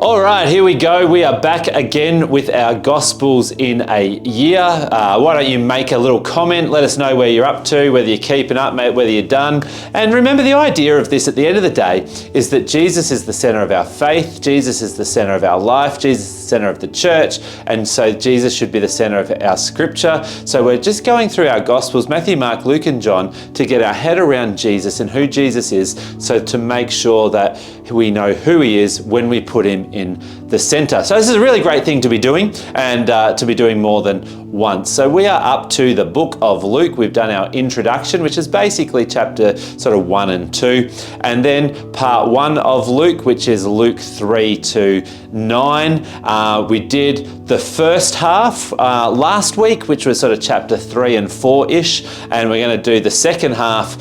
All right, here we go. We are back again with our Gospels in a year. Why don't you make a little comment? Let us know where you're up to, whether you're keeping up, mate, whether you're done. And remember, the idea of this at the end of the day is that Jesus is the center of our faith. Jesus is the center of our life. Jesus is the center of the church. And so Jesus should be the center of our scripture. So we're just going through our Gospels, Matthew, Mark, Luke, and John, to get our head around Jesus and who Jesus is, so to make sure that we know who he is when we put him in the center. So this is a really great thing to be doing, and to be doing more than once. So we are up to the book of Luke. We've done our introduction, which is basically chapter sort of 1 and 2, and then part 1 of Luke, which is Luke 3 to 9. We did the first half last week, which was sort of chapter 3 and 4-ish, and we're going to do the second half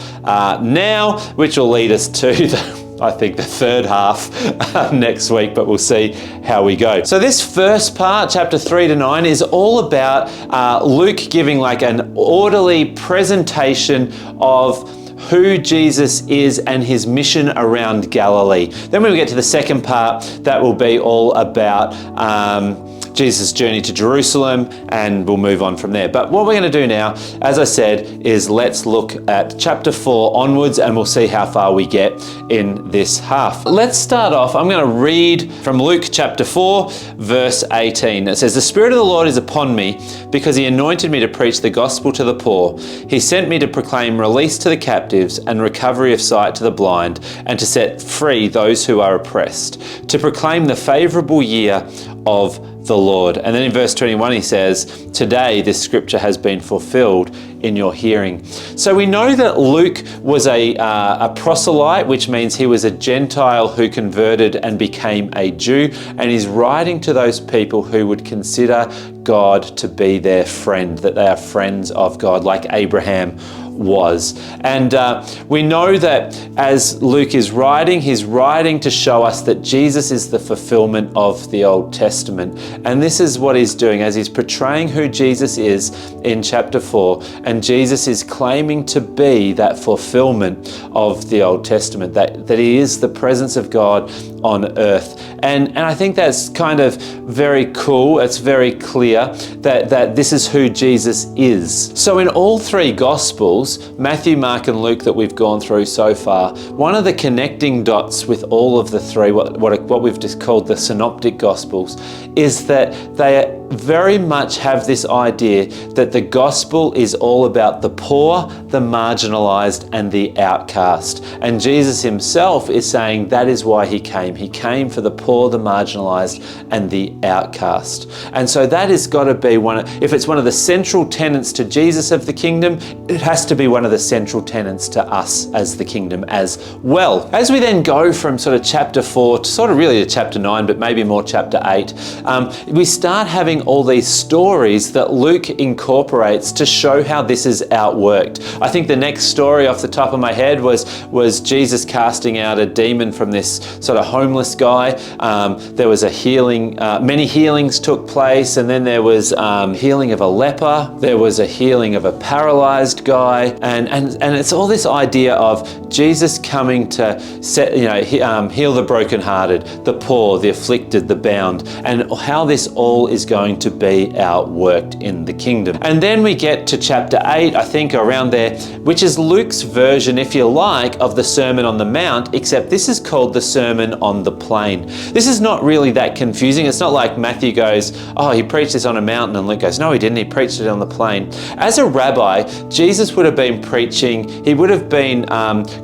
now, which will lead us to the third half next week, but we'll see how we go. So this first part, chapter 3 to 9, is all about Luke giving like an orderly presentation of who Jesus is and his mission around Galilee. Then when we get to the second part, that will be all about Jesus' journey to Jerusalem, and we'll move on from there. But what we're going to do now, as I said, is let's look at chapter 4 onwards, and we'll see how far we get in this half. Let's start off. I'm going to read from Luke chapter 4, verse 18. It says, "The Spirit of the Lord is upon me, because he anointed me to preach the gospel to the poor. He sent me to proclaim release to the captives and recovery of sight to the blind, and to set free those who are oppressed, to proclaim the favorable year of the Lord." And then in verse 21 he says, "Today this scripture has been fulfilled in your hearing." So we know that Luke was a proselyte, which means he was a Gentile who converted and became a Jew, and he's writing to those people who would consider God to be their friend, that they are friends of God, like Abraham was. And we know that as Luke is writing, he's writing to show us that Jesus is the fulfillment of the Old Testament. And this is what he's doing as he's portraying who Jesus is in chapter 4. And Jesus is claiming to be that fulfillment of the Old Testament, that he is the presence of God on earth. And I think that's kind of very cool. It's very clear that this is who Jesus is. So in all three Gospels, Matthew, Mark, and Luke that we've gone through so far, one of the connecting dots with all of the three, what we've just called the synoptic Gospels, is that they very much have this idea that the gospel is all about the poor, the marginalized, and the outcast. And Jesus himself is saying that is why he came. He came for the poor, the marginalized, and the outcast. And so that has got to be if it's one of the central tenets to Jesus of the kingdom, it has to be one of the central tenets to us as the kingdom as well. As we then go from sort of chapter 4 to sort of really to chapter 9, but maybe more chapter 8, we start having all these stories that Luke incorporates to show how this is outworked. I think the next story off the top of my head was Jesus casting out a demon from this sort of homeless guy. There was a healing, many healings took place, and then there was healing of a leper. There was a healing of a paralyzed guy, and it's all this idea of Jesus coming to heal the brokenhearted, the poor, the afflicted, the bound, and how this all is going to be outworked in the kingdom. And then we get to chapter 8, I think around there, which is Luke's version, if you like, of the Sermon on the Mount, except this is called the Sermon on the Plain. This is not really that confusing. It's not like Matthew goes, oh, he preached this on a mountain, and Luke goes, no, he didn't. He preached it on the plain. As a rabbi, Jesus would have been preaching, he would have been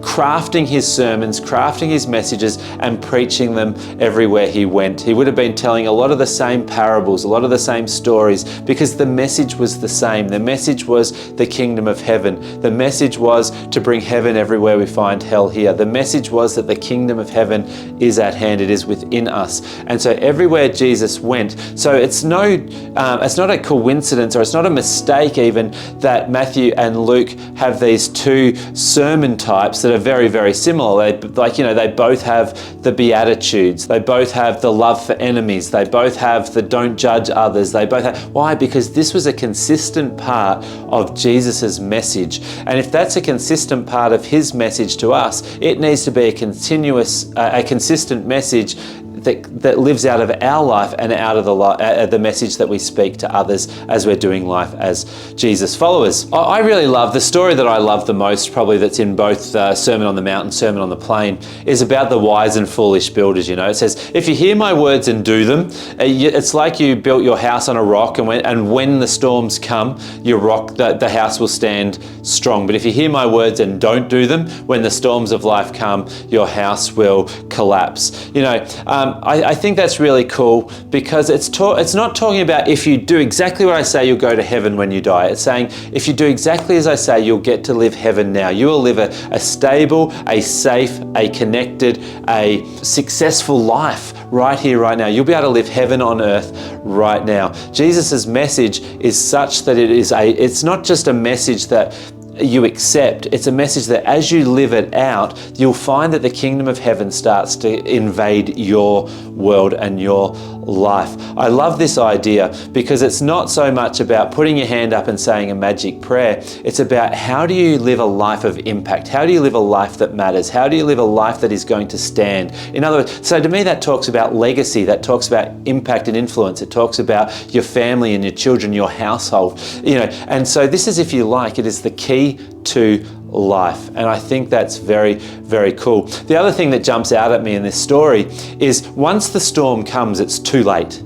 crafting his sermons, crafting his messages, and preaching them everywhere he went. He would have been telling a lot of the same parables, a lot of the same stories, because the message was the same. The message was the kingdom of heaven. The message was to bring heaven everywhere we find hell here. The message was that the kingdom of heaven is at hand. It is within us. And so everywhere Jesus went, so it's not a coincidence, or it's not a mistake even, that Matthew and Luke have these two sermon types that are very, very similar. They both have the Beatitudes. They both have the love for enemies. They both have the don't judge others. Why? Because this was a consistent part of Jesus's message. And if that's a consistent part of his message to us, it needs to be a consistent message that lives out of our life and out of the message that we speak to others as we're doing life as Jesus followers. I really love the story that I love the most, probably that's in both Sermon on the Mount and Sermon on the Plain, is about the wise and foolish builders. You know, it says, if you hear my words and do them, it's like you built your house on a rock, and when the storms come, the house will stand strong. But if you hear my words and don't do them, when the storms of life come, your house will collapse. You know, I think that's really cool, because it's not talking about if you do exactly what I say, you'll go to heaven when you die. It's saying if you do exactly as I say, you'll get to live heaven now. You will live a stable, a safe, a connected, a successful life right here, right now. You'll be able to live heaven on earth right now. Jesus' message is such that it's not just a message that you accept, it's a message that as you live it out, you'll find that the kingdom of heaven starts to invade your world and your life. I love this idea because it's not so much about putting your hand up and saying a magic prayer. It's about, how do you live a life of impact? How do you live a life that matters? How do you live a life that is going to stand? In other words, so to me that talks about legacy, that talks about impact and influence. It talks about your family and your children, your household, you know. And so this is, if you like, it is the key to life. And I think that's very, very cool. The other thing that jumps out at me in this story is, once the storm comes, it's too late.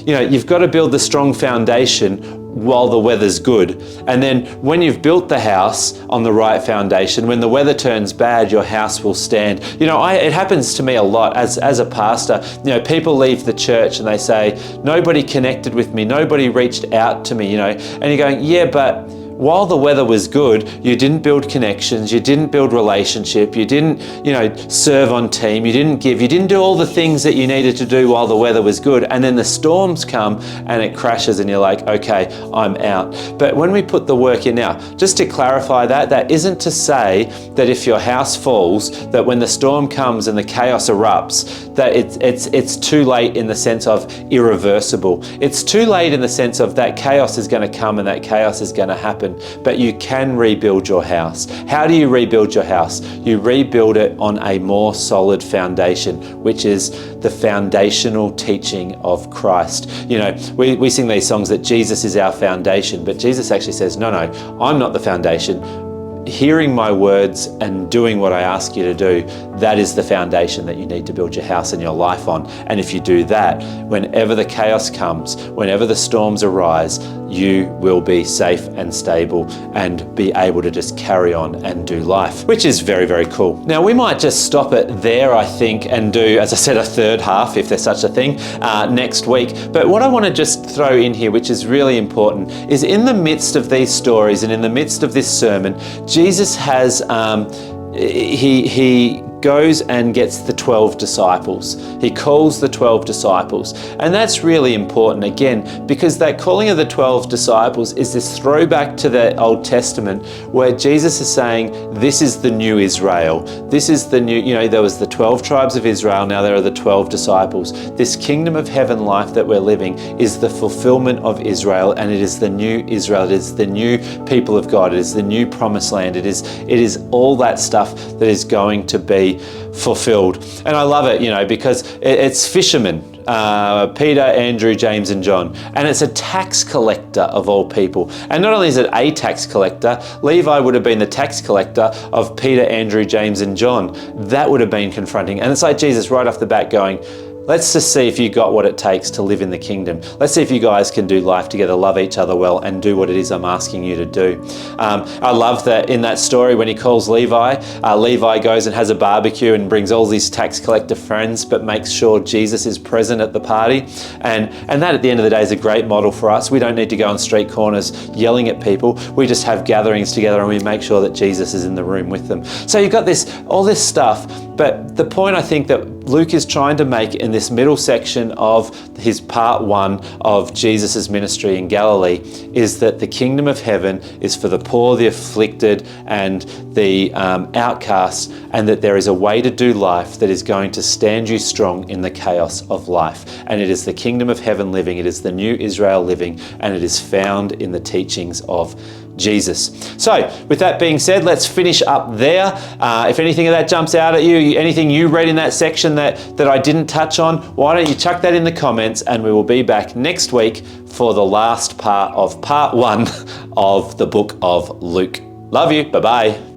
You know, you've got to build the strong foundation while the weather's good. And then when you've built the house on the right foundation, when the weather turns bad, your house will stand. You know, it happens to me a lot as a pastor. You know, people leave the church and they say, nobody connected with me, nobody reached out to me, you know, and you're going, yeah, but while the weather was good, you didn't build connections, you didn't build relationship, you didn't, you know, serve on team, you didn't give, you didn't do all the things that you needed to do while the weather was good. And then the storms come and it crashes and you're like, okay, I'm out. But when we put the work in now, just to clarify that isn't to say that if your house falls, that when the storm comes and the chaos erupts, that it's too late in the sense of irreversible. It's too late in the sense of that chaos is going to come and that chaos is going to happen. But you can rebuild your house. How do you rebuild your house? You rebuild it on a more solid foundation, which is the foundational teaching of Christ. You know, we sing these songs that Jesus is our foundation, but Jesus actually says, no, I'm not the foundation. Hearing my words and doing what I ask you to do, that is the foundation that you need to build your house and your life on. And if you do that, whenever the chaos comes, whenever the storms arise, you will be safe and stable and be able to just carry on and do life, which is very, very cool. Now, we might just stop it there, I think, and do, as I said, a third half, if there's such a thing, next week. But what I want to just throw in here, which is really important, is in the midst of these stories and in the midst of this sermon, Jesus has, he goes and gets the 12 disciples. He calls the 12 disciples. And that's really important, again, because that calling of the 12 disciples is this throwback to the Old Testament where Jesus is saying, this is the new Israel. This is the new, you know, there was the 12 tribes of Israel, now there are the 12 disciples. This kingdom of heaven life that we're living is the fulfillment of Israel, and it is the new Israel. It is the new people of God. It is the new promised land. It is all that stuff that is going to be fulfilled. And I love it, you know, because it's fishermen, Peter, Andrew, James and John, and it's a tax collector of all people. And not only is it a tax collector, Levi would have been the tax collector of Peter, Andrew, James and John. That would have been confronting. And it's like Jesus right off the bat going, let's just see if you got what it takes to live in the kingdom. Let's see if you guys can do life together, love each other well, and do what it is I'm asking you to do. I love that in that story when he calls Levi, Levi goes and has a barbecue and brings all these tax collector friends, but makes sure Jesus is present at the party. And that at the end of the day is a great model for us. We don't need to go on street corners yelling at people. We just have gatherings together and we make sure that Jesus is in the room with them. So you've got all this stuff, but the point I think that Luke is trying to make in this middle section of his part one of Jesus' ministry in Galilee is that the kingdom of heaven is for the poor, the afflicted, and the outcasts, and that there is a way to do life that is going to stand you strong in the chaos of life. And it is the kingdom of heaven living, it is the new Israel living, and it is found in the teachings of Jesus. So with that being said, let's finish up there. If anything of that jumps out at you, anything you read in that section that I didn't touch on, why don't you chuck that in the comments, and we will be back next week for the last part of part 1 of the book of Luke. Love you. Bye-bye.